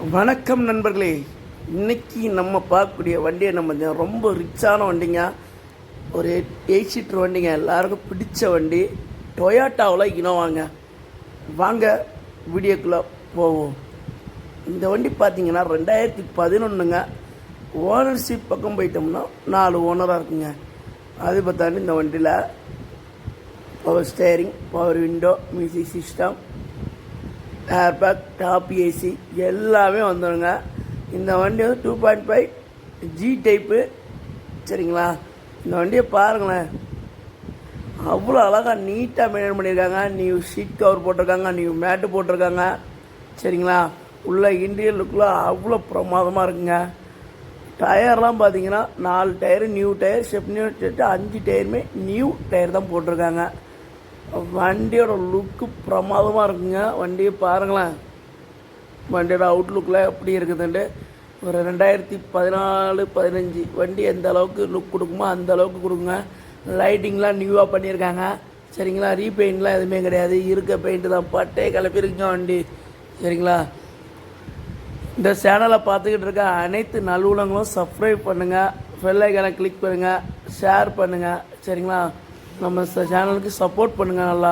வணக்கம் நண்பர்களே. இன்னைக்கு நம்ம பார்க்கக்கூடிய வண்டியை நம்ம ரொம்ப ரிச்சான வண்டிங்க. ஒரு 8 சீட்டர் வண்டிங்க, எல்லாருக்கும் பிடிச்ச வண்டி. டொயோட்டாவில் இனோவாங்க. வாங்க வீடியோக்குள்ளே போவோம். இந்த வண்டி பார்த்தீங்கன்னா 2011ங்க. ஓனர்ஷிப் பக்கம் போயிட்டோம்னா 4 ஓனராக இருக்குங்க. அது பார்த்தாலும் இந்த வண்டியில் power steering, power window, music system, airbag, top AC எல்லாமே வந்துடுங்க. இந்த வண்டி வந்து 2.5 ஜி டைப்பு. சரிங்களா? இந்த வண்டியை பாருங்களேன், அவ்வளோ அழகாக நீட்டாக மெயின்டைன் பண்ணியிருக்காங்க. நியூ ஷீட் கவர் போட்டிருக்காங்க, நியூ மேட்டு போட்டிருக்காங்க. சரிங்களா? உள்ள இன்டீரியர் லுக்கில் அவ்வளோ பிரமாதமாக இருக்குங்க. டயர்லாம் பார்த்தீங்கன்னா 4 டயரு நியூ டயர், ஸ்டெப்னி 5 டயருமே நியூ டயர் தான் போட்டிருக்காங்க. வண்டியோட லுக்கு பிரமாதமாக இருக்குங்க. வண்டியை பாருங்களேன், வண்டியோட அவுட்லுக்கில் எப்படி இருக்குதுன்ட்டு. ஒரு 2014-15 வண்டி எந்த அளவுக்கு லுக் கொடுக்குமோ அந்த அளவுக்கு கொடுக்குங்க. லைட்டிங்லாம் நியூவாக பண்ணியிருக்காங்க. சரிங்களா? ரீபெயிண்ட்லாம் எதுவுமே கிடையாது, இருக்க பெயிண்ட்டு தான். பட்டே கிளப்பிருக்குங்க வண்டி. சரிங்களா? இந்த சேனலை பார்த்துக்கிட்டு இருக்க அனைத்து நல்லுணங்களும் சப்ஸ்கிரைப் பண்ணுங்கள், பெல் ஐகானை கிளிக் பண்ணுங்கள், ஷேர் பண்ணுங்கள். சரிங்களா? நம்ம சேனலுக்கு சப்போர்ட் பண்ணுங்கள். நல்லா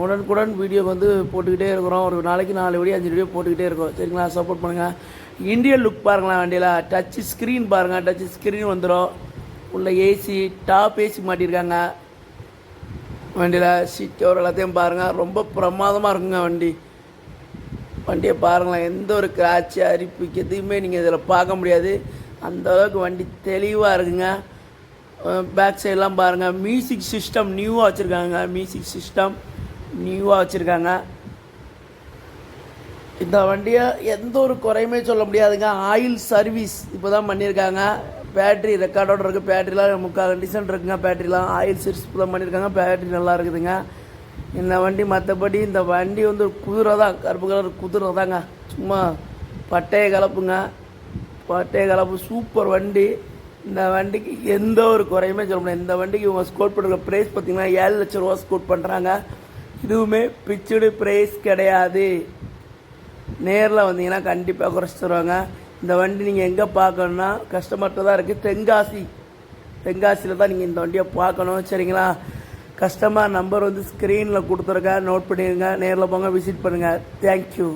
உடனுக்குடன் வீடியோ வந்து போட்டுக்கிட்டே இருக்கிறோம். ஒரு நாளைக்கு 4 வீடியோ 5 வீடியோ போட்டுக்கிட்டே இருக்கோம். சரிங்களா? சப்போர்ட் பண்ணுங்கள். இந்தியன் லுக் பாருங்களேன் வண்டியில். டச் ஸ்க்ரீன் பாருங்கள், டச் ஸ்க்ரீன் வந்துடும். உள்ள ஏசி, டாப் ஏசி மாட்டியிருக்காங்க வண்டியில். சீட் கவர் எல்லாத்தையும் பாருங்கள், ரொம்ப பிரமாதமாக இருக்குங்க வண்டி. வண்டியை பாருங்களேன், எந்த ஒரு கிராட்சி அரிப்பு எதுவுமே நீங்கள் இதில் பார்க்க முடியாது. அந்தளவுக்கு வண்டி தெளிவாக இருக்குங்க. பேக் சைடெலாம் பாருங்கள், மியூசிக் சிஸ்டம் நியூவாக வச்சுருக்காங்க. மியூசிக் சிஸ்டம் நியூவாக வச்சுருக்காங்க. இந்த வண்டியை எந்த ஒரு குறையுமே சொல்ல முடியாதுங்க. ஆயில் சர்வீஸ் இப்போ தான் பண்ணியிருக்காங்க. பேட்ரி ரெக்கார்டோடு இருக்குது. பேட்ரிலாம் 3/4 கண்டிஷன் இருக்குங்க. பேட்ரிலாம் ஆயில் சர்வீஸ் இப்போ தான் பண்ணியிருக்காங்க. பேட்ரி நல்லா இருக்குதுங்க இந்த வண்டி. மற்றபடி இந்த வண்டி வந்து குதிரை தான், கருப்பு கலர் குதிரை தாங்க. சும்மா பட்டைய கலப்புங்க, பட்டைய கலப்பு. சூப்பர் வண்டி. இந்த வண்டிக்கு எந்த ஒரு குறையுமே சொல்ல முடியாது. இந்த வண்டிக்கு இவங்க ஸ்கோர் பண்ணுற ப்ரைஸ் பார்த்தீங்கன்னா 7 லட்ச ரூபா ஸ்கோர் பண்ணுறாங்க. இதுவுமே பிச்சுடு ப்ரைஸ் கிடையாது. நேரில் வந்தீங்கன்னா கண்டிப்பாக குறைச்சி தருவாங்க. இந்த வண்டி நீங்கள் எங்கே பார்க்கணுன்னா கஸ்டமர்கிட்ட தான் இருக்குது. தென்காசியில் தான் நீங்கள் இந்த வண்டியை பார்க்கணும். சரிங்களா? கஸ்டமர் நம்பர் வந்து ஸ்க்ரீனில் கொடுத்துருக்கேன், நோட் பண்ணிடுங்க. நேரில் போங்க, விசிட் பண்ணுங்கள். தேங்க்யூ.